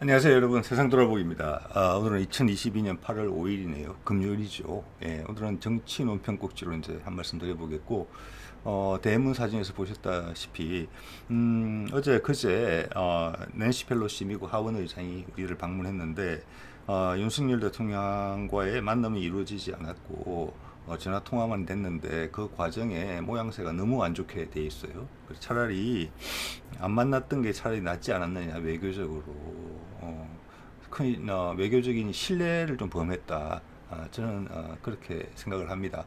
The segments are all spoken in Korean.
안녕하세요 여러분, 세상 돌아보기입니다. 오늘은 2022년 8월 5일이네요. 금요일이죠. 예, 오늘은 정치 논평 꼭지로 이제 한 말씀 드려보겠고, 대문 사진에서 보셨다시피 어제 그제 낸시 펠로시 미국 하원 의장이 우리를 방문했는데, 윤석열 대통령과의 만남이 이루어지지 않았고 전화 통화만 됐는데 그 과정에 모양새가 너무 안 좋게 돼 있어요. 차라리 안 만났던 게 차라리 낫지 않았느냐, 외교적으로. 큰 외교적인 신뢰를 좀 범했다. 저는 그렇게 생각을 합니다.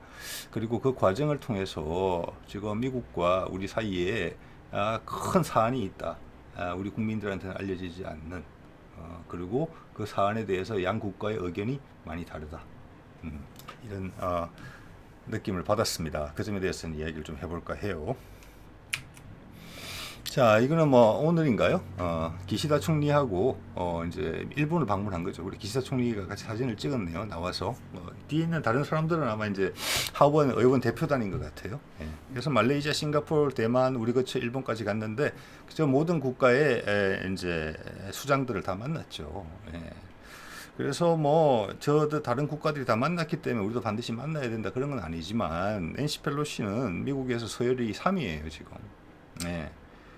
그리고 그 과정을 통해서 지금 미국과 우리 사이에 큰 사안이 있다. 우리 국민들한테는 알려지지 않는, 그리고 그 사안에 대해서 양 국가의 의견이 많이 다르다. 이런 느낌을 받았습니다. 그 점에 대해서는 이야기를 좀 해볼까 해요. 자, 이거는 뭐 오늘인가요? 기시다 총리하고 이제 일본을 방문한 거죠. 우리 기시다 총리가 같이 사진을 찍었네요. 나와서 뒤에 있는 다른 사람들은 아마 이제 하원 의원 대표단인 것 같아요. 예. 그래서 말레이시아, 싱가포르, 대만, 우리 거쳐 일본까지 갔는데 저 모든 국가의 이제 수장들을 다 만났죠. 예. 그래서 뭐 저도 다른 국가들이 다 만났기 때문에 우리도 반드시 만나야 된다 그런 건 아니지만, 낸시 펠로시는 미국에서 서열이 3위예요 지금. 네.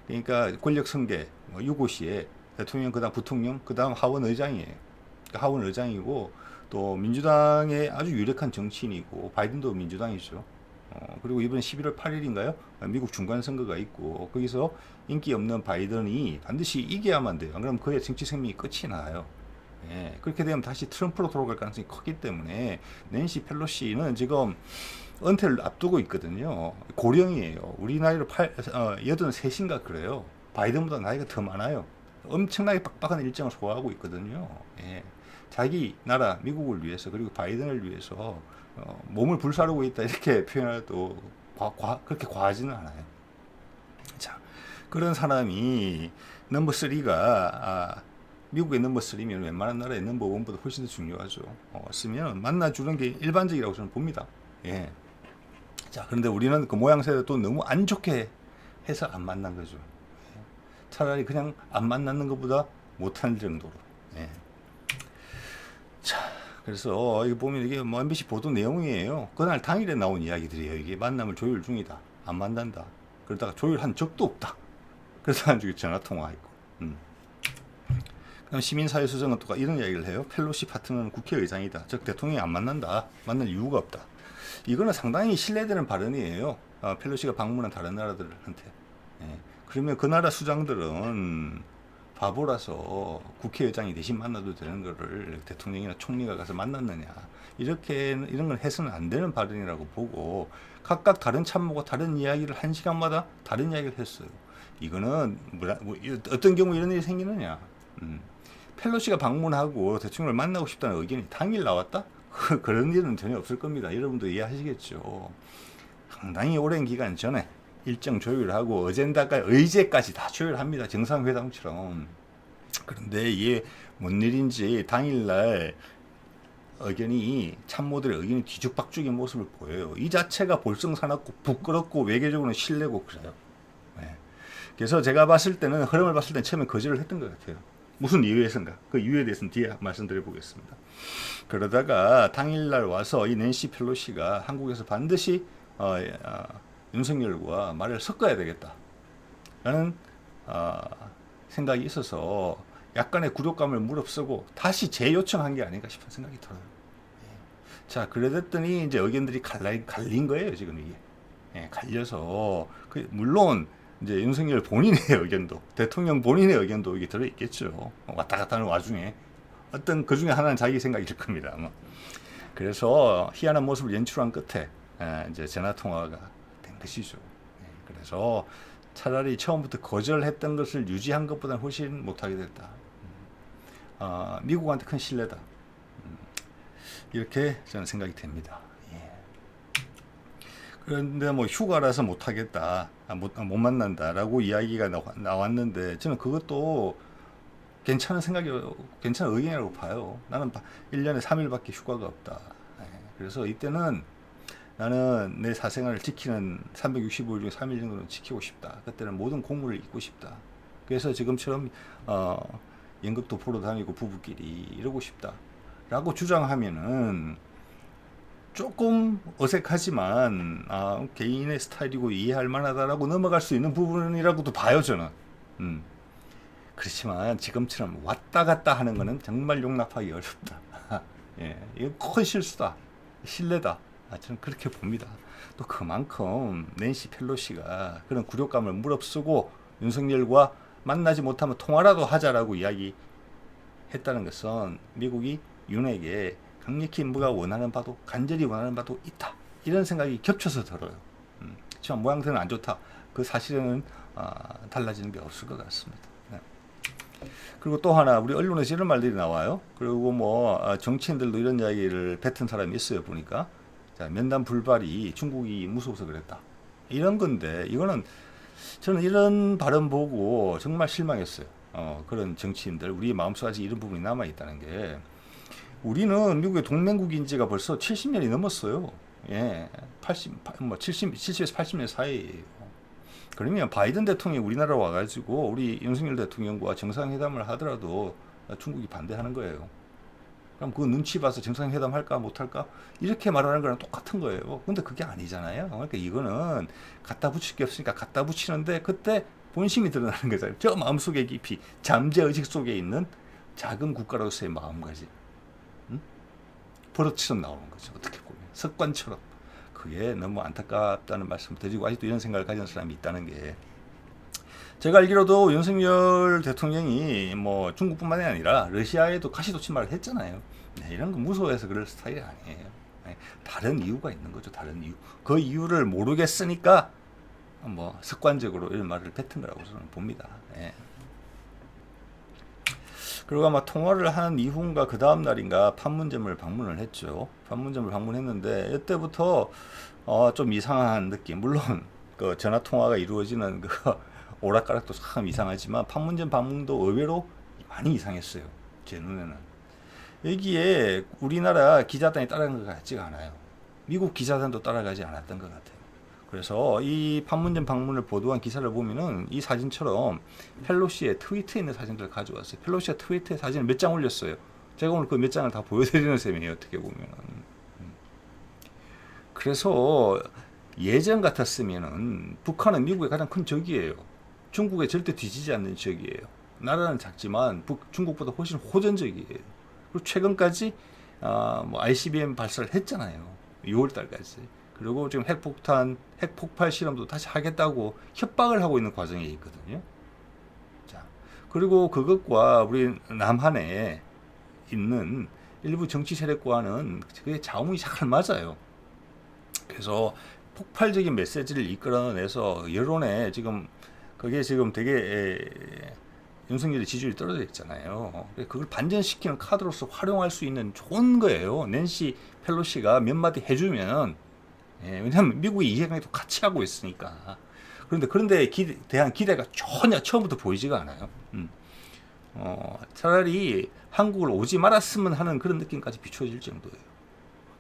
그러니까 권력 승계 유고시에 대통령, 그다음 부통령, 그다음 하원 의장이에요. 그러니까 하원 의장이고, 또 민주당의 아주 유력한 정치인이고, 바이든도 민주당이죠. 그리고 이번 11월 8일인가요? 미국 중간 선거가 있고, 거기서 인기 없는 바이든이 반드시 이겨야만 돼요. 안 그러면 그의 정치 생명이 끝이 나요. 예, 그렇게 되면 다시 트럼프로 돌아갈 가능성이 크기 때문에 낸시 펠로시는 지금 은퇴를 앞두고 있거든요. 고령이에요. 우리 나이로 83인가 그래요. 바이든보다 나이가 더 많아요. 엄청나게 빡빡한 일정을 소화하고 있거든요. 예, 자기 나라 미국을 위해서, 그리고 바이든을 위해서 몸을 불사르고 있다 이렇게 표현해도 그렇게 과하지는 않아요. 자, 그런 사람이 넘버 3가 미국의 넘버 3면 웬만한 나라의 넘버 1보다 훨씬 더 중요하죠. 쓰면 만나주는 게 일반적이라고 저는 봅니다. 예. 자, 그런데 우리는 그 모양새를 또 너무 안 좋게 해서 안 만난 거죠. 예. 차라리 그냥 안 만나는 것보다 못할 정도로. 예. 자, 그래서 이거 보면 이게 뭐 MBC 보도 내용이에요. 그날 당일에 나온 이야기들이에요. 이게 만남을 조율 중이다. 안 만난다. 그러다가 조율한 적도 없다. 그래서 나중에 전화 통화했고. 그럼 시민사회수석은 또 이런 이야기를 해요. 펠로시 파트너는 국회의장이다. 즉 대통령이 안 만난다. 만날 이유가 없다. 이거는 상당히 신뢰되는 발언이에요. 펠로시가 방문한 다른 나라들한테. 예. 그러면 그 나라 수장들은 바보라서 국회의장이 대신 만나도 되는 거를 대통령이나 총리가 가서 만났느냐. 이런 건 해서는 안 되는 발언이라고 보고, 각각 다른 참모가 다른 이야기를 한 시간마다 다른 이야기를 했어요. 이거는 어떤 경우 이런 일이 생기느냐. 펠로시가 방문하고 대통령을 만나고 싶다는 의견이 당일 나왔다? 그런 일은 전혀 없을 겁니다. 여러분도 이해하시겠죠. 상당히 오랜 기간 전에 일정 조율하고 의제까지 다 조율합니다. 정상회담처럼. 그런데 이게 뭔 일인지 당일날 참모들의 의견이 뒤죽박죽인 모습을 보여요. 이 자체가 볼썽사납고 부끄럽고 외교적으로는 실례고 그래요. 네. 그래서 제가 봤을 때는, 흐름을 봤을 때는 처음에 거절을 했던 것 같아요. 무슨 이유에선가? 그 이유에 대해서는 뒤에 말씀드려 보겠습니다. 그러다가 당일날 와서 이 낸시 펠로시가 한국에서 반드시 윤석열과 말을 섞어야 되겠다라는 생각이 있어서 약간의 굴욕감을 무릅쓰고 다시 재요청한 게 아닌가 싶은 생각이 들어요. 자, 그랬더니 이제 의견들이 갈린 거예요, 지금 이게. 예, 갈려서 물론 이제 윤석열 본인의 의견도, 대통령 본인의 의견도 이게 들어 있겠죠. 왔다 갔다 하는 와중에 어떤 그 중에 하나는 자기 생각일 겁니다, 아마. 그래서 희한한 모습을 연출한 끝에 이제 전화 통화가 된 것이죠. 예, 그래서 차라리 처음부터 거절했던 것을 유지한 것보다는 훨씬 못하게 됐다. 미국한테 큰 신뢰다. 이렇게 저는 생각이 됩니다. 예. 그런데 뭐 휴가라서 못하겠다, 못 만난다라고 이야기가 나왔는데, 저는 그것도 괜찮은 의견이라고 봐요. 나는 1년에 3일밖에 휴가가 없다. 예. 그래서 이때는 나는 내 사생활을 지키는 365일 중에 3일 정도는 지키고 싶다. 그때는 모든 공무를 잊고 싶다. 그래서 지금처럼 연극도 보러 다니고 부부끼리 이러고 싶다라고 주장하면은 조금 어색하지만 개인의 스타일이고 이해할 만하다라고 넘어갈 수 있는 부분이라고도 봐요 저는. 그렇지만 지금처럼 왔다 갔다 하는 거는 정말 용납하기 어렵다. 예, 이건 큰 실수다. 신뢰다. 저는 그렇게 봅니다. 또 그만큼 낸시 펠로시가 그런 굴욕감을 무릅쓰고 윤석열과 만나지 못하면 통화라도 하자라고 이야기했다는 것은 미국이 윤에게 강력히 뭐가 원하는 바도 간절히 원하는 바도 있다. 이런 생각이 겹쳐서 들어요. 하지만 모양새는 안 좋다. 그 사실은 달라지는 게 없을 것 같습니다. 네. 그리고 또 하나 우리 언론에서 이런 말들이 나와요. 그리고 뭐 정치인들도 이런 이야기를 뱉은 사람이 있어요. 보니까 자, 면담 불발이 중국이 무서워서 그랬다. 이런 건데 이거는 저는 이런 발언 보고 정말 실망했어요. 그런 정치인들 우리 마음속에 아직 이런 부분이 남아 있다는 게 우리는 미국의 동맹국인 지가 벌써 70년이 넘었어요. 예, 70에서 80년 사이예요. 그러면 바이든 대통령이 우리나라 와가지고 우리 윤석열 대통령과 정상회담을 하더라도 중국이 반대하는 거예요. 그럼 그 눈치 봐서 정상회담 할까 못할까 이렇게 말하는 거랑 똑같은 거예요. 근데 그게 아니잖아요. 그러니까 이거는 갖다 붙일 게 없으니까 갖다 붙이는데 그때 본심이 드러나는 거잖아요. 저 마음속에 깊이 잠재의식 속에 있는 작은 국가로서의 마음가짐. 버릇처럼 나오는 거죠. 어떻게 보면 습관처럼. 그게 너무 안타깝다는 말씀을 드리고 아직도 이런 생각을 가진 사람이 있다는 게 제가 알기로도 윤석열 대통령이 뭐 중국뿐만이 아니라 러시아에도 가시도 침발을 했잖아요. 네, 이런 거 무서워해서 그럴 스타일이 아니에요. 네, 다른 이유가 있는 거죠. 다른 이유. 그 이유를 모르겠으니까 뭐 습관적으로 이런 말을 뱉은 거라고 저는 봅니다. 네. 그리고 아마 통화를 한 이후인가 그 다음 날인가 판문점을 방문을 했죠. 판문점을 방문했는데 이때부터 좀 이상한 느낌. 물론 그 전화 통화가 이루어지는 그 오락가락도 참 이상하지만 판문점 방문도 의외로 많이 이상했어요. 제 눈에는. 여기에 우리나라 기자단이 따라간 것 같지가 않아요. 미국 기자단도 따라가지 않았던 것 같아요. 그래서 이 판문점 방문을 보도한 기사를 보면은 이 사진처럼 펠로시의 트위터에 있는 사진들을 가져왔어요. 펠로시가 트위터에 사진을 몇 장 올렸어요. 제가 오늘 그 몇 장을 다 보여드리는 셈이에요. 어떻게 보면은. 그래서 예전 같았으면은 북한은 미국의 가장 큰 적이에요. 중국에 절대 뒤지지 않는 적이에요. 나라는 작지만 중국보다 훨씬 호전적이에요. 그리고 최근까지 뭐 ICBM 발사를 했잖아요. 6월 달까지. 그리고 지금 핵폭발 실험도 다시 하겠다고 협박을 하고 있는 과정에 있거든요. 자, 그리고 그것과 우리 남한에 있는 일부 정치 세력과는 그게 자웅이 잘 맞아요. 그래서 폭발적인 메시지를 이끌어내서 여론에 지금 그게 지금 되게 윤석열의 지지율이 떨어져 있잖아요. 그걸 반전시키는 카드로서 활용할 수 있는 좋은 거예요. 낸시 펠로시가 몇 마디 해주면 왜냐하면 미국이 이해관계도 같이 하고 있으니까. 그런데 대한 기대가 전혀 처음부터 보이지가 않아요. 차라리 한국을 오지 말았으면 하는 그런 느낌까지 비춰질 정도예요.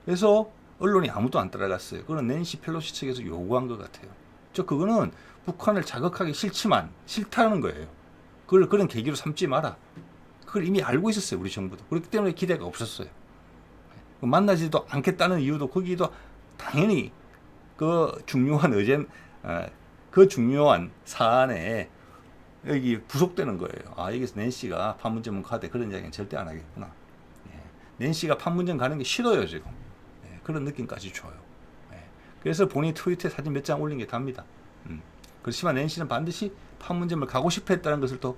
그래서 언론이 아무도 안 따라갔어요. 그건 낸시 펠로시 측에서 요구한 것 같아요. 그거는 북한을 자극하기 싫다는 거예요. 그걸 그런 계기로 삼지 마라. 그걸 이미 알고 있었어요. 우리 정부도. 그렇기 때문에 기대가 없었어요. 만나지도 않겠다는 이유도 거기도 당연히 그 중요한 그 중요한 사안에 여기 부속되는 거예요. 여기서 낸시가 판문점 가대 그런 이야기는 절대 안 하겠구나. 낸시가 판문점 가는 게 싫어요 지금. 그런 느낌까지 줘요. 그래서 본인 트위터에 사진 몇 장 올린 게 답니다. 그렇지만 낸시는 반드시 판문점을 가고 싶어 했다는 것을 또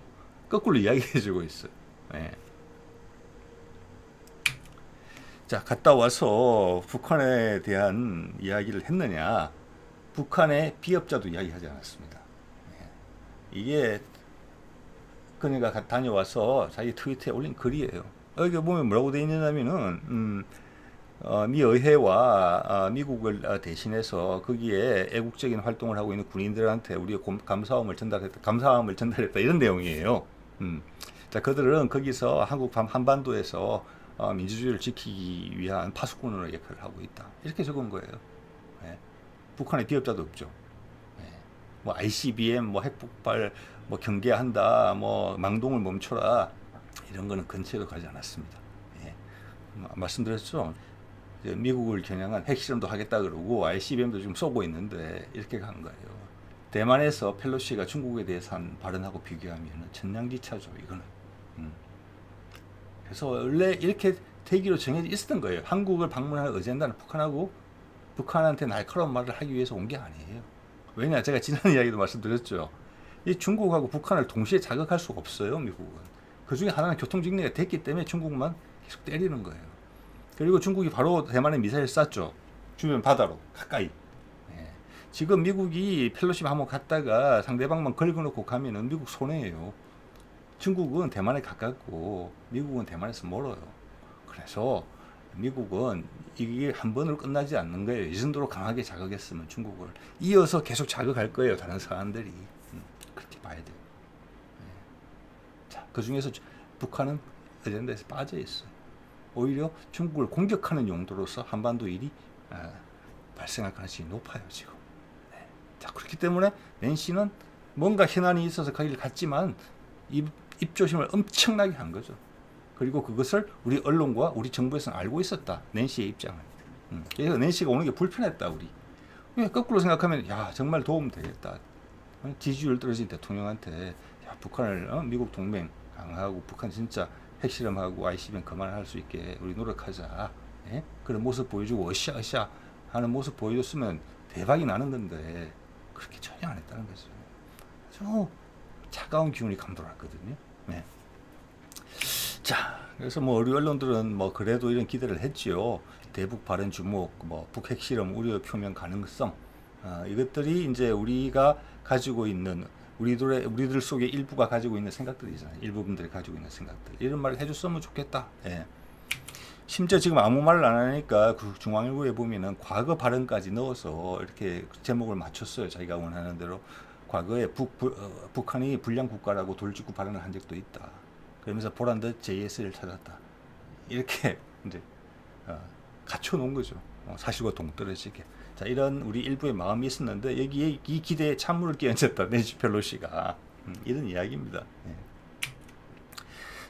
거꾸로 이야기해주고 있어요. 자, 갔다 와서 북한에 대한 이야기를 했느냐? 북한의 비업자도 이야기하지 않았습니다. 이게 그러니까 다녀와서 자기 트위터에 올린 글이에요. 여기 보면 뭐라고 되어 있냐면은 미 의회와 미국을 대신해서 거기에 애국적인 활동을 하고 있는 군인들한테 우리가 감사함을 전달했다 이런 내용이에요. 자, 그들은 거기서 한국 한반도에서 민주주의를 지키기 위한 파수꾼으로 역할을 하고 있다. 이렇게 적은 거예요. 북한에 비업자도 없죠. 뭐 ICBM, 뭐 핵폭발, 뭐 경계한다, 뭐 망동을 멈춰라. 이런 거는 근처에도 가지 않았습니다. 예. 말씀드렸죠. 미국을 겨냥한 핵실험도 하겠다 그러고 ICBM도 지금 쏘고 있는데 이렇게 간 거예요. 대만에서 펠로시가 중국에 대해서 한 발언하고 비교하면 천냥지차죠, 이거는. 그래서 원래 이렇게 되기로 정해져 있었던 거예요. 한국을 방문하는 어젠다는 북한한테 날카로운 말을 하기 위해서 온 게 아니에요. 왜냐, 제가 지난 이야기도 말씀드렸죠. 이 중국하고 북한을 동시에 자극할 수가 없어요, 미국은. 그 중에 하나는 교통정리가 됐기 때문에 중국만 계속 때리는 거예요. 그리고 중국이 바로 대만에 미사일 쐈죠. 주변 바다로 가까이. 예. 지금 미국이 펠로시 한번 갔다가 상대방만 긁어놓고 가면은 미국 손해예요. 중국은 대만에 가깝고 미국은 대만에서 멀어요. 그래서 미국은 이게 한 번으로 끝나지 않는 거예요. 이 정도로 강하게 자극했으면 중국을 이어서 계속 자극할 거예요. 다른 사람들이. 그렇게 봐야 돼요. 예. 자, 그 중에서 북한은 어젠다에서 빠져 있어요. 오히려 중국을 공격하는 용도로서 한반도 일이 발생할 가능성이 높아요, 지금. 네. 자, 그렇기 때문에 낸시는 뭔가 현안이 있어서 거기를 갔지만 입조심을 엄청나게 한 거죠. 그리고 그것을 우리 언론과 우리 정부에서는 알고 있었다. 낸시의 입장을. 그래서 낸시가 오는 게 불편했다, 우리. 거꾸로 생각하면, 야, 정말 도움 되겠다. 지지율 떨어진 대통령한테, 야, 북한을, 미국 동맹 강화하고, 북한 진짜 핵실험하고 ICBM 그만할 수 있게 우리 노력하자. 예? 그런 모습 보여주고, 으쌰으쌰 하는 모습 보여줬으면 대박이 나는 건데, 그렇게 전혀 안 했다는 거죠. 아주 차가운 기운이 감돌았거든요. 네. 자, 그래서 우리 언론들은 그래도 이런 기대를 했지요. 대북 발언 주목, 북핵 실험 우려 표명 가능성, 이것들이 이제 우리가 가지고 있는 우리들 속에 일부가 가지고 있는 생각들이잖아요. 일부분들이 가지고 있는 생각들. 이런 말을 해줬으면 좋겠다. 예. 심지어 지금 아무 말을 안 하니까 그 중앙일보에 보면은 과거 발언까지 넣어서 이렇게 제목을 맞췄어요. 자기가 원하는 대로. 과거에 북한이 불량 국가라고 돌직구 발언을 한 적도 있다. 그러면서 보란 듯 JS를 찾았다. 이렇게 이제 갖춰 놓은 거죠. 사실과 동떨어지게. 자, 이런 우리 일부의 마음이 있었는데 여기에 이 기대에 찬물을 끼얹었다. 낸시 펠로시가. 이런 이야기입니다. 네.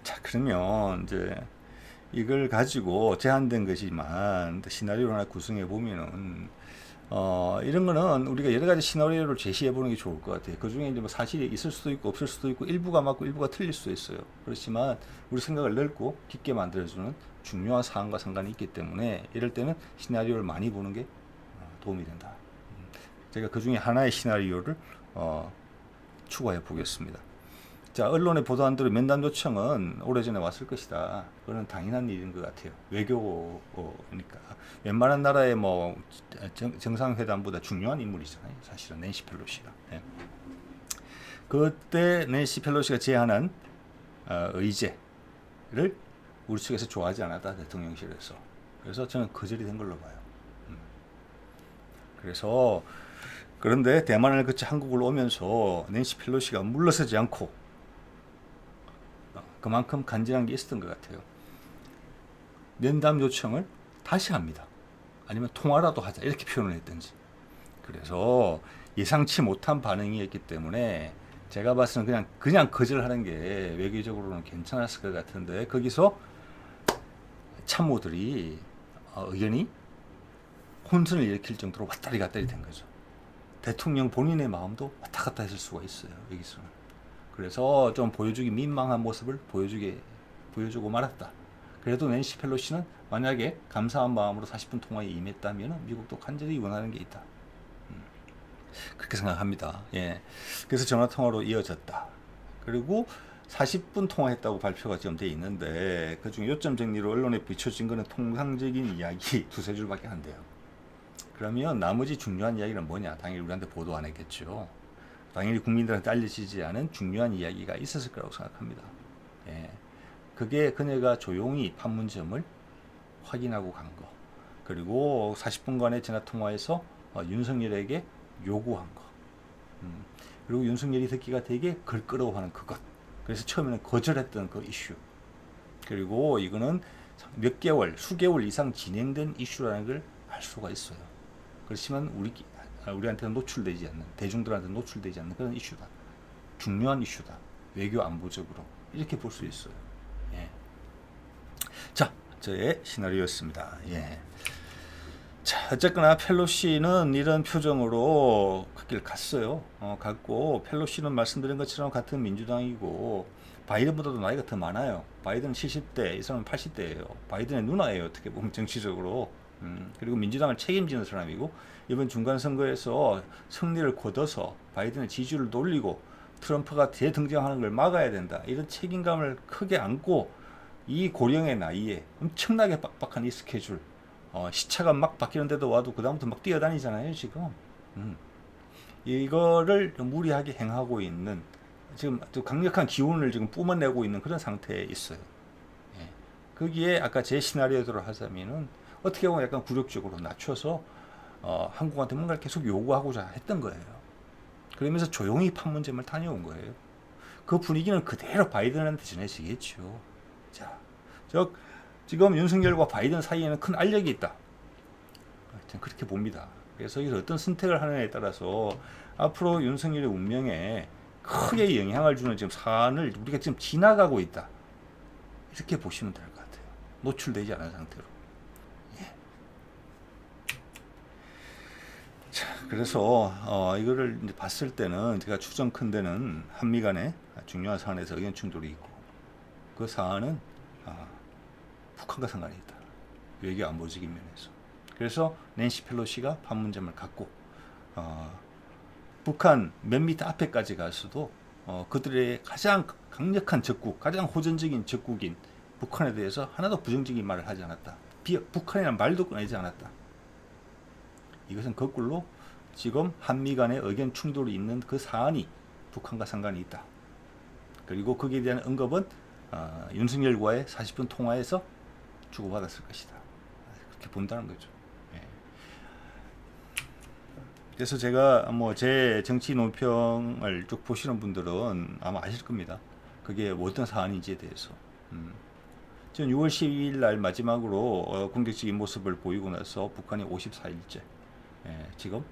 자, 그러면 이제 이걸 가지고 제한된 것이지만 시나리오를 하나 구성해 보면은 이런 거는 우리가 여러 가지 시나리오를 제시해 보는 게 좋을 것 같아요. 그 중에 이제 사실이 있을 수도 있고 없을 수도 있고 일부가 맞고 일부가 틀릴 수도 있어요. 그렇지만 우리 생각을 넓고 깊게 만들어주는 중요한 사안과 상관이 있기 때문에 이럴 때는 시나리오를 많이 보는 게 도움이 된다. 제가 그 중에 하나의 시나리오를 추가해 보겠습니다. 자, 언론에 보도한 대로 면담 요청은 오래전에 왔을 것이다. 그건 당연한 일인 것 같아요. 외교니까. 웬만한 나라의 정상회담보다 중요한 인물이잖아요. 사실은 낸시 펠로시가. 네. 그때 낸시 펠로시가 제안한 의제를 우리 측에서 좋아하지 않았다. 대통령실에서. 그래서 저는 거절이 된 걸로 봐요. 그래서 그런데 대만을 거쳐 한국을 오면서 낸시 펠로시가 물러서지 않고 그만큼 간절한 게 있었던 것 같아요. 면담 요청을 다시 합니다. 아니면 통화라도 하자 이렇게 표현을 했든지. 그래서 예상치 못한 반응이었기 때문에 제가 봤을 때는 그냥 거절하는 게 외교적으로는 괜찮았을 것 같은데 거기서 참모들이 의견이 혼선을 일으킬 정도로 왔다리 갔다리 된 거죠. 대통령 본인의 마음도 왔다 갔다 했을 수가 있어요. 여기서는. 그래서 좀 보여주기 민망한 모습을 보여주고 말았다. 그래도 낸시 펠로시는 만약에 감사한 마음으로 40분 통화에 임했다면 미국도 간절히 원하는 게 있다. 그렇게 생각합니다. 예. 그래서 전화통화로 이어졌다. 그리고 40분 통화했다고 발표가 지금 돼 있는데 그중에 요점 정리로 언론에 비춰진 거는 통상적인 이야기 두세 줄밖에 안 돼요. 그러면 나머지 중요한 이야기는 뭐냐? 당연히 우리한테 보도 안 했겠죠. 당연히 국민들한테 알려지지 않은 중요한 이야기가 있었을 거라고 생각합니다. 예. 그게 그녀가 조용히 판문점을 확인하고 간 거. 그리고 40분간의 전화통화에서 윤석열에게 요구한 거. 그리고 윤석열이 듣기가 되게 걸끄러워하는 그것. 그래서 처음에는 거절했던 그 이슈. 그리고 이거는 몇 개월, 수개월 이상 진행된 이슈라는 걸 알 수가 있어요. 그렇지만 우리한테는 노출되지 않는, 대중들한테 노출되지 않는 그런 이슈다. 중요한 이슈다. 외교 안보적으로. 이렇게 볼 수 있어요. 예. 자, 저의 시나리오였습니다. 예. 자, 어쨌거나 펠로시는 이런 표정으로 그 길 갔어요. 갔고, 펠로시는 말씀드린 것처럼 같은 민주당이고, 바이든보다도 나이가 더 많아요. 바이든은 70대, 이 사람은 80대예요. 바이든의 누나예요. 어떻게 보면 정치적으로. 그리고 민주당을 책임지는 사람이고, 이번 중간선거에서 승리를 거둬서 바이든의 지지율을 돌리고, 트럼프가 재등장하는 걸 막아야 된다. 이런 책임감을 크게 안고, 이 고령의 나이에 엄청나게 빡빡한 이 스케줄, 시차가 막 바뀌는데도 와도 그다음부터 막 뛰어다니잖아요, 지금. 이거를 무리하게 행하고 있는, 지금 또 강력한 기운을 지금 뿜어내고 있는 그런 상태에 있어요. 예. 거기에 아까 제 시나리오대로 하자면은 어떻게 보면 약간 굴욕적으로 낮춰서 한국한테 뭔가를 계속 요구하고자 했던 거예요. 그러면서 조용히 판문점을 다녀온 거예요. 그 분위기는 그대로 바이든한테 전해지겠죠. 자, 지금 윤석열과 바이든 사이에는 큰 알력이 있다. 저는 그렇게 봅니다. 그래서 여기서 어떤 선택을 하느냐에 따라서 앞으로 윤석열의 운명에 크게 영향을 주는 지금 사안을 우리가 지금 지나가고 있다. 이렇게 보시면 될 것 같아요. 노출되지 않은 상태로. 예. 자, 그래서 이거를 이제 봤을 때는 제가 추정컨대는 한미 간에 중요한 사안에서 의견 충돌이 있고, 그 사안은 북한과 상관이 있다. 외교 안보적인 면에서. 그래서 낸시 펠로시가 판문점을 갖고 북한 맨 밑 앞에까지 가서도 그들의 가장 강력한 적국, 가장 호전적인 적국인 북한에 대해서 하나도 부정적인 말을 하지 않았다. 북한이라는 말도 꺼내지 않았다. 이것은 거꾸로 지금 한미 간의 의견 충돌이 있는 그 사안이 북한과 상관이 있다. 그리고 거기에 대한 언급은 윤석열과의 40분 통화에서 주고받았을 것이다. 그렇게 본다는 거죠. 예. 그래서 제가 제 정치 논평을 쭉 보시는 분들은 아마 아실 겁니다. 그게 어떤 사안인지에 대해서. 지금 6월 12일 날 마지막으로 공격적인 모습을 보이고 나서 북한이 54일째 지금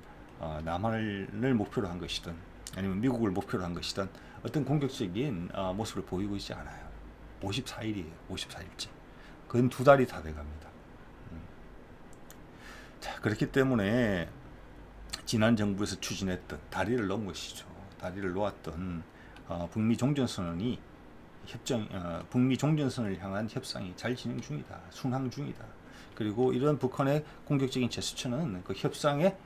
남한을 목표로 한 것이든 아니면 미국을 목표로 한 것이든 어떤 공격적인 모습을 보이고 있지 않아요. 54일이에요. 54일째. 근 2달이 다 돼갑니다. 자, 그렇기 때문에 지난 정부에서 추진했던 다리를 놓은 것이죠. 다리를 놓았던 북미 종전선언이 북미 종전선을 향한 협상이 잘 진행 중이다. 순항 중이다. 그리고 이런 북한의 공격적인 제스처는 그 협상의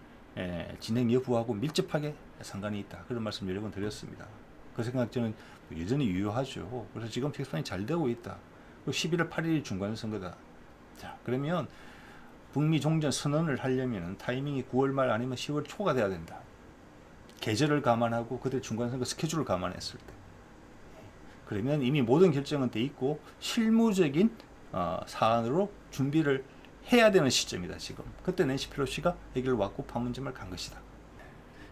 진행 여부하고 밀접하게 상관이 있다. 그런 말씀 여러 번 드렸습니다. 그 생각 저는 여전히 유효하죠. 그래서 지금 협상이 잘 되고 있다. 11월 8일 중간선거다. 자, 그러면 북미 종전 선언을 하려면 타이밍이 9월 말 아니면 10월 초가 돼야 된다. 계절을 감안하고 그때 중간선거 스케줄을 감안했을 때. 그러면 이미 모든 결정은 돼 있고 실무적인 사안으로 준비를 해야 되는 시점이다. 지금. 그때 낸시 펠로시가 여기를 왔고 판문점을 간 것이다.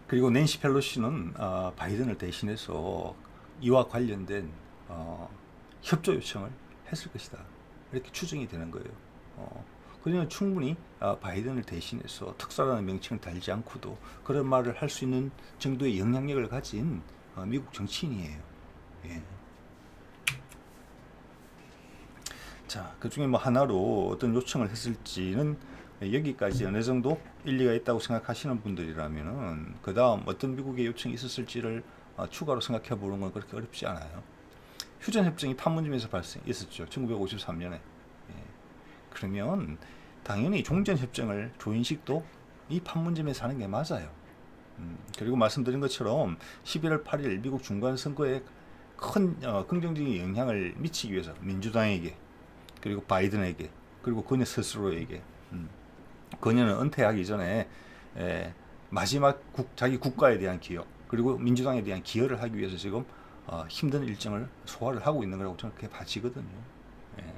그리고 낸시 펠로시는 바이든을 대신해서 이와 관련된 협조 요청을 했을 것이다. 이렇게 추정이 되는 거예요. 그러면 충분히 바이든을 대신해서 특사라는 명칭을 달지 않고도 그런 말을 할 수 있는 정도의 영향력을 가진 미국 정치인이에요. 예. 자, 그 중에 하나로 어떤 요청을 했을지는 여기까지 어느 정도 일리가 있다고 생각하시는 분들이라면은 그 다음 어떤 미국의 요청이 있었을지를 추가로 생각해 보는 건 그렇게 어렵지 않아요. 휴전협정이 판문점에서 발생했었죠. 1953년에. 예. 그러면 당연히 종전협정을 조인식도 이 판문점에서 하는 게 맞아요. 그리고 말씀드린 것처럼 11월 8일 미국 중간선거에 큰 긍정적인 영향을 미치기 위해서 민주당에게 그리고 바이든에게 그리고 그녀 스스로에게 그녀는 은퇴하기 전에 마지막 자기 국가에 대한 기여 그리고 민주당에 대한 기여를 하기 위해서 지금 힘든 일정을 소화를 하고 있는 거라고 저는 그렇게 봐지거든요. 예.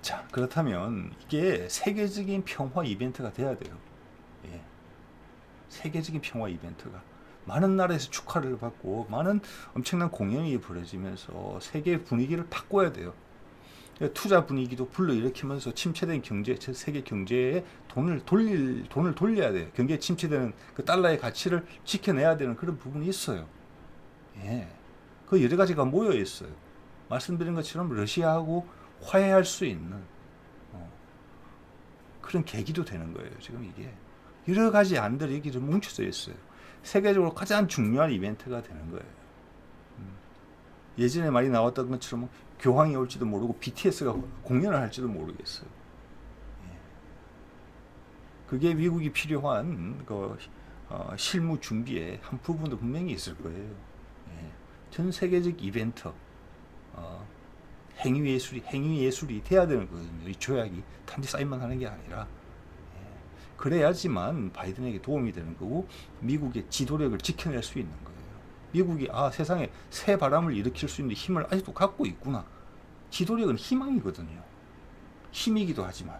자, 그렇다면 이게 세계적인 평화 이벤트가 돼야 돼요. 예. 세계적인 평화 이벤트가 많은 나라에서 축하를 받고 많은 엄청난 공연이 벌어지면서 세계 분위기를 바꿔야 돼요. 투자 분위기도 불러일으키면서 침체된 경제, 세계 경제에 돈을 돌려야 돼요. 경기에 침체되는 그 달러의 가치를 지켜내야 되는 그런 부분이 있어요. 예. 그 여러 가지가 모여 있어요. 말씀드린 것처럼 러시아하고 화해할 수 있는 그런 계기도 되는 거예요. 지금 이게 여러 가지 안들이 이렇게 좀 뭉쳐져 있어요. 세계적으로 가장 중요한 이벤트가 되는 거예요. 예전에 많이 나왔던 것처럼 교황이 올지도 모르고 BTS가 공연을 할지도 모르겠어요. 그게 미국이 필요한 실무 준비의 한 부분도 분명히 있을 거예요. 전 세계적 이벤트, 행위 예술이 돼야 되는 거거든요. 이 조약이 단지 사인만 하는 게 아니라. 그래야지만 바이든에게 도움이 되는 거고 미국의 지도력을 지켜낼 수 있는 거예요. 미국이 세상에 새 바람을 일으킬 수 있는 힘을 아직도 갖고 있구나. 지도력은 희망이거든요. 힘이기도 하지만.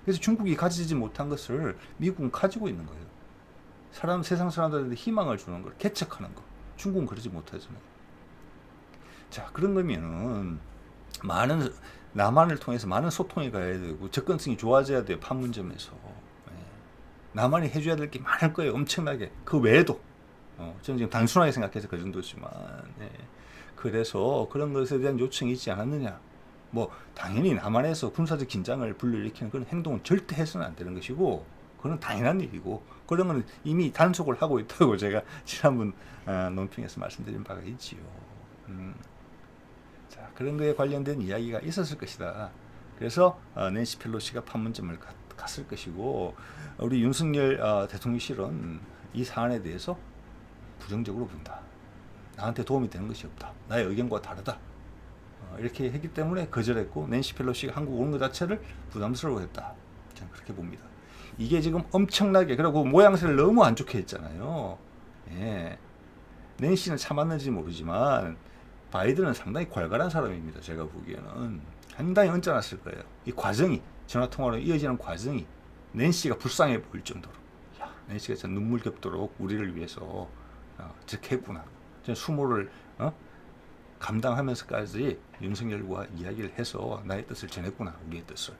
그래서 중국이 가지지 못한 것을 미국은 가지고 있는 거예요. 세상 사람들한테 희망을 주는 걸, 개척하는 거. 중국은 그러지 못하잖아요. 자, 그런 거면은 남한을 통해서 많은 소통이 가야 되고 접근성이 좋아져야 돼요. 판문점에서. 남한이 해줘야 될 게 많을 거예요. 엄청나게. 그 외에도. 저는 지금 단순하게 생각해서 그 정도지만. 그래서 그런 것에 대한 요청이 있지 않았느냐. 당연히 남한에서 군사적 긴장을 불러일으키는 그런 행동은 절대 해서는 안 되는 것이고, 그건 당연한 일이고, 그런 건 이미 단속을 하고 있다고 제가 지난번 논평에서 말씀드린 바가 있지요. 자, 그런 거에 관련된 이야기가 있었을 것이다. 그래서 낸시 펠로시가 판문점을 갔을 것이고, 우리 윤석열 대통령실은 이 사안에 대해서 부정적으로 본다. 나한테 도움이 되는 것이 없다. 나의 의견과 다르다. 이렇게 했기 때문에 거절했고, 낸시 펠로시가 한국 오는 것 자체를 부담스러워했다. 저는 그렇게 봅니다. 이게 지금 엄청나게, 그리고 모양새를 너무 안 좋게 했잖아요. 낸시는 참았는지 모르지만 바이든은 상당히 괄괄한 사람입니다. 제가 보기에는 상당히 언짢았을 거예요. 이 과정이, 전화통화로 이어지는 과정이 낸시가 불쌍해 보일 정도로, 낸시가 진짜 눈물겹도록 우리를 위해서 저렇게 했구나. 저는 수모를 감당하면서까지 윤석열과 이야기를 해서 나의 뜻을 전했구나. 우리의 뜻을.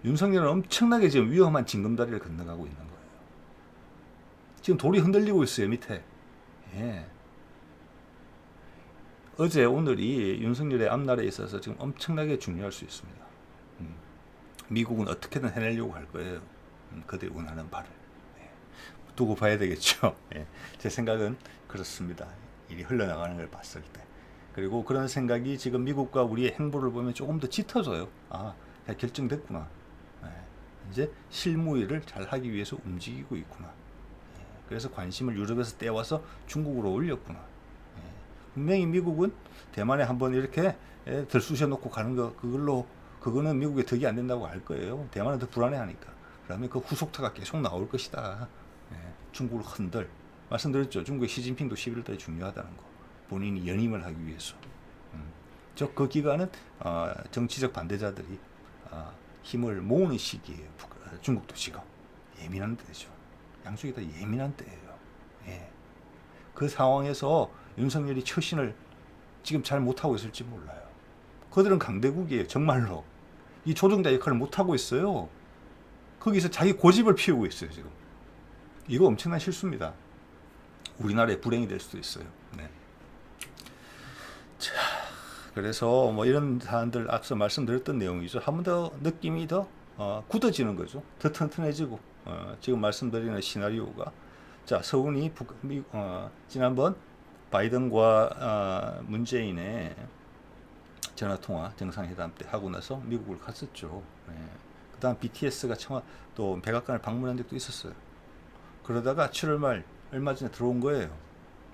윤석열은 엄청나게 지금 위험한 징검다리를 건너가고 있는 거예요. 지금 돌이 흔들리고 있어요. 밑에. 어제 오늘이 윤석열의 앞날에 있어서 지금 엄청나게 중요할 수 있습니다. 미국은 어떻게든 해내려고 할 거예요. 그들이 원하는 바를. 두고 봐야 되겠죠. 제 생각은 그렇습니다. 일이 흘러나가는 걸 봤을 때. 그리고 그런 생각이 지금 미국과 우리의 행보를 보면 조금 더 짙어져요. 결정됐구나. 이제 실무일을 잘 하기 위해서 움직이고 있구나. 그래서 관심을 유럽에서 떼와서 중국으로 올렸구나. 분명히 미국은 대만에 한번 이렇게 들쑤셔 놓고 가는 거, 그거는 미국에 덕이 안 된다고 할 거예요. 대만은 더 불안해하니까. 그러면 그 후속타가 계속 나올 것이다. 중국을 흔들. 말씀드렸죠. 중국의 시진핑도 11월 달에 중요하다는 거. 본인이 연임을 하기 위해서. 그 기간은 정치적 반대자들이 힘을 모으는 시기예요. 중국도 지금 예민한 때죠. 양쪽이 다 예민한 때예요. 그 상황에서 윤석열이 처신을 지금 잘 못하고 있을지 몰라요. 그들은 강대국이에요. 정말로. 이 조정자 역할을 못하고 있어요. 거기서 자기 고집을 피우고 있어요. 지금. 이거 엄청난 실수입니다. 우리나라의 불행이 될 수도 있어요. 자, 그래서 이런 사안들 앞서 말씀드렸던 내용이죠. 한 번 더 느낌이 더 굳어지는 거죠. 더 튼튼해지고 지금 말씀드리는 시나리오가, 자, 서훈이 지난번 바이든과 문재인의 전화통화 정상회담 때 하고 나서 미국을 갔었죠. 그 다음 BTS가 또 백악관을 방문한 적도 있었어요. 그러다가 7월 말 얼마 전에 들어온 거예요.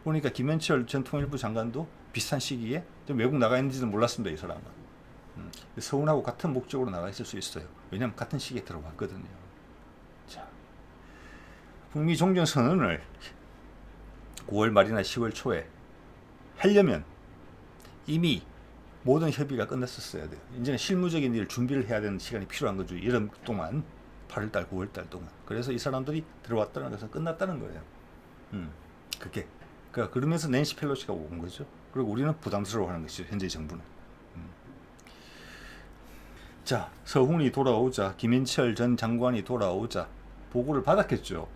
보니까 김현철 전 통일부 장관도 비슷한 시기에 좀 외국 나가 있는지는 몰랐습니다. 이 사람은. 서훈하고 같은 목적으로 나가 있을 수 있어요. 왜냐하면 같은 시기에 들어왔거든요. 자, 북미 종전선언을 9월 말이나 10월 초에 하려면 이미 모든 협의가 끝났었어야 돼요. 이제는 실무적인 일 준비를 해야 되는 시간이 필요한 거죠. 여름 동안, 8월달, 9월달 동안. 그래서 이 사람들이 들어왔다는 것은 끝났다는 거예요. 그러면서 낸시 펠로시가 온 거죠. 그리고 우리는 부담스러워하는 것이죠. 현재 정부는. 자, 서훈이 돌아오자, 김인철 전 장관이 돌아오자 보고를 받았겠죠.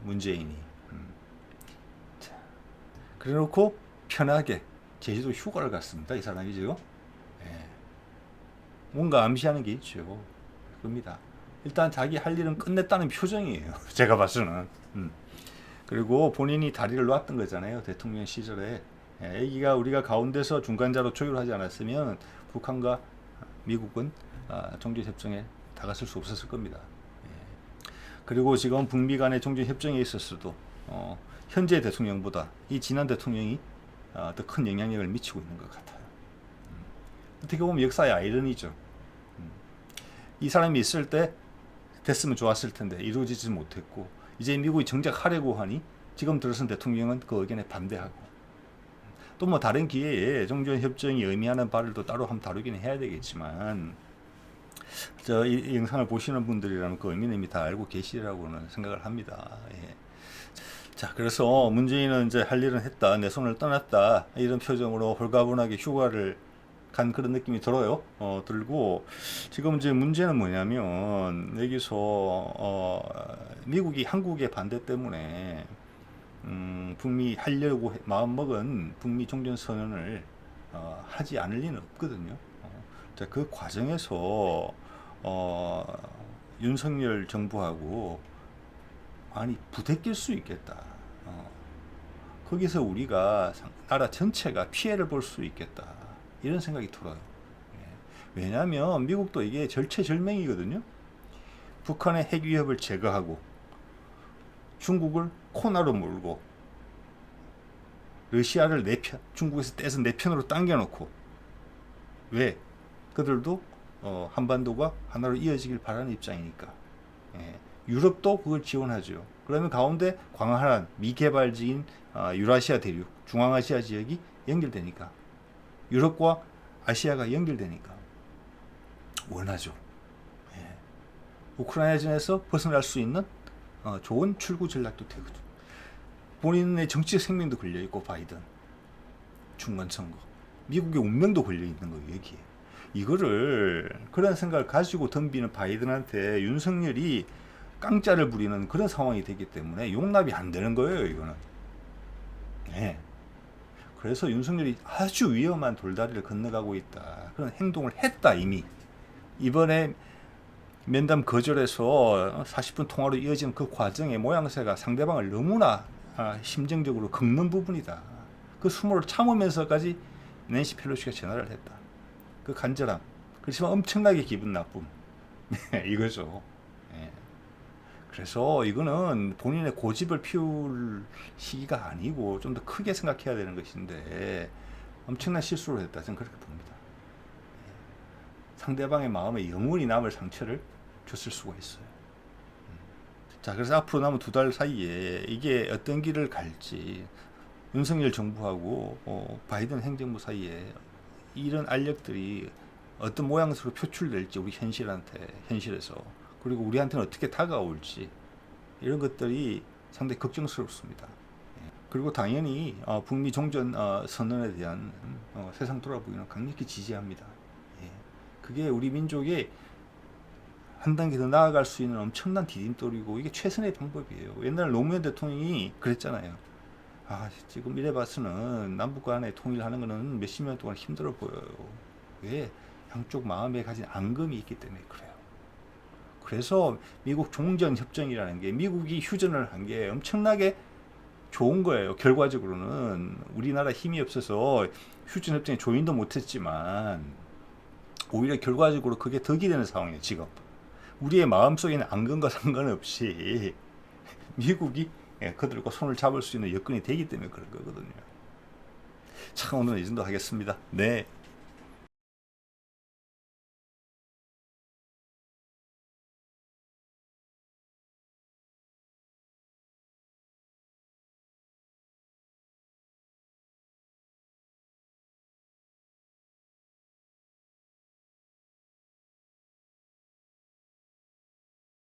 문재인이. 자, 그래놓고 편하게 제주도 휴가를 갔습니다. 이 사람이 지금. 예. 뭔가 암시하는 게 있죠. 겁니다. 일단 자기 할 일은 끝냈다는 표정이에요. 제가 봐서는. 그리고 본인이 다리를 놓았던 거잖아요. 대통령 시절에. 예, 여기가 우리가 가운데서 중간자로 조율하지 않았으면 북한과 미국은 종전협정에 다가설 수 없었을 겁니다. 예. 그리고 지금 북미 간의 종전협정에 있어서도 현재 대통령보다 이 지난 대통령이 더 큰 영향력을 미치고 있는 것 같아요. 어떻게 보면 역사의 아이러니죠. 이 사람이 있을 때 됐으면 좋았을 텐데 이루어지지 못했고 이제 미국이 정작 하려고 하니 지금 들어선 대통령은 그 의견에 반대하고 또 뭐 다른 기회에 종전협정이 의미하는 바를 또 따로 한번 다루긴 해야 되겠지만 이 영상을 보시는 분들이라면 그 의미는 이미 다 알고 계시리라고는 생각을 합니다. 예. 자, 그래서 문재인은 이제 할 일은 했다, 내 손을 떠났다 이런 표정으로 홀가분하게 휴가를 간 그런 느낌이 들어요. 들고 지금 이제 문제는 뭐냐면 여기서 미국이 한국의 반대 때문에 북미 하려고 마음먹은 북미 종전 선언을 하지 않을 리는 없거든요. 자, 그 과정에서 윤석열 정부하고 많이 부대낄 수 있겠다. 거기서 우리가 나라 전체가 피해를 볼 수 있겠다. 이런 생각이 들어요. 예. 왜냐하면 미국도 이게 절체절명이거든요. 북한의 핵 위협을 제거하고 중국을 코너로 몰고 러시아를 중국에서 떼서 내 편으로 당겨놓고 왜? 그들도 한반도가 하나로 이어지길 바라는 입장이니까. 예. 유럽도 그걸 지원하죠. 그러면 가운데 광활한 미개발지인 유라시아 대륙, 중앙아시아 지역이 연결되니까 유럽과 아시아가 연결되니까 원하죠. 예. 우크라이나전에서 벗어날 수 있는 좋은 출구 전략도 되거든. 본인의 정치적 생명도 걸려있고 바이든 중간선거 미국의 운명도 걸려있는 거예요. 여기에 이거를 그런 생각을 가지고 덤비는 바이든한테 윤석열이 깡짜를 부리는 그런 상황이 되기 때문에 용납이 안 되는 거예요. 이거는. 네. 그래서 윤석열이 아주 위험한 돌다리를 건너가고 있다. 그런 행동을 했다 이미. 이번에 면담 거절해서 40분 통화로 이어지는 그 과정의 모양새가 상대방을 너무나 심정적으로 긁는 부분이다. 그 수모를 참으면서까지 낸시 펠로시가 전화를 했다. 그 간절함. 그렇지만 엄청나게 기분 나쁨. 이거죠. 예. 그래서 이거는 본인의 고집을 피울 시기가 아니고 좀 더 크게 생각해야 되는 것인데 엄청난 실수를 했다. 저는 그렇게 봅니다. 상대방의 마음에 영원히 남을 상처를 줬을 수가 있어요. 자, 그래서 앞으로 남은 2달 사이에 이게 어떤 길을 갈지 윤석열 정부하고 바이든 행정부 사이에 이런 알력들이 어떤 모양새로 표출될지 우리 현실에서 그리고 우리한테는 어떻게 다가올지 이런 것들이 상당히 걱정스럽습니다. 그리고 당연히 북미 종전 선언에 대한 세상 돌아보기는 강력히 지지합니다. 그게 우리 민족의 한 단계 더 나아갈 수 있는 엄청난 디딤돌이고 이게 최선의 방법이에요. 옛날 노무현 대통령이 그랬잖아요. 지금 이래 봐서는 남북 간에 통일하는 거는 몇십 년 동안 힘들어 보여요. 왜? 양쪽 마음에 가진 앙금이 있기 때문에 그래요. 그래서 미국 종전협정이라는 게 미국이 휴전을 한 게 엄청나게 좋은 거예요. 결과적으로는 우리나라 힘이 없어서 휴전협정에 조인도 못했지만 오히려 결과적으로 그게 덕이 되는 상황이에요. 지금 우리의 마음속에는 앙금과 상관없이 미국이 그들과 손을 잡을 수 있는 여건이 되기 때문에 그런 거거든요. 자, 오늘은 이 정도 하겠습니다. 네.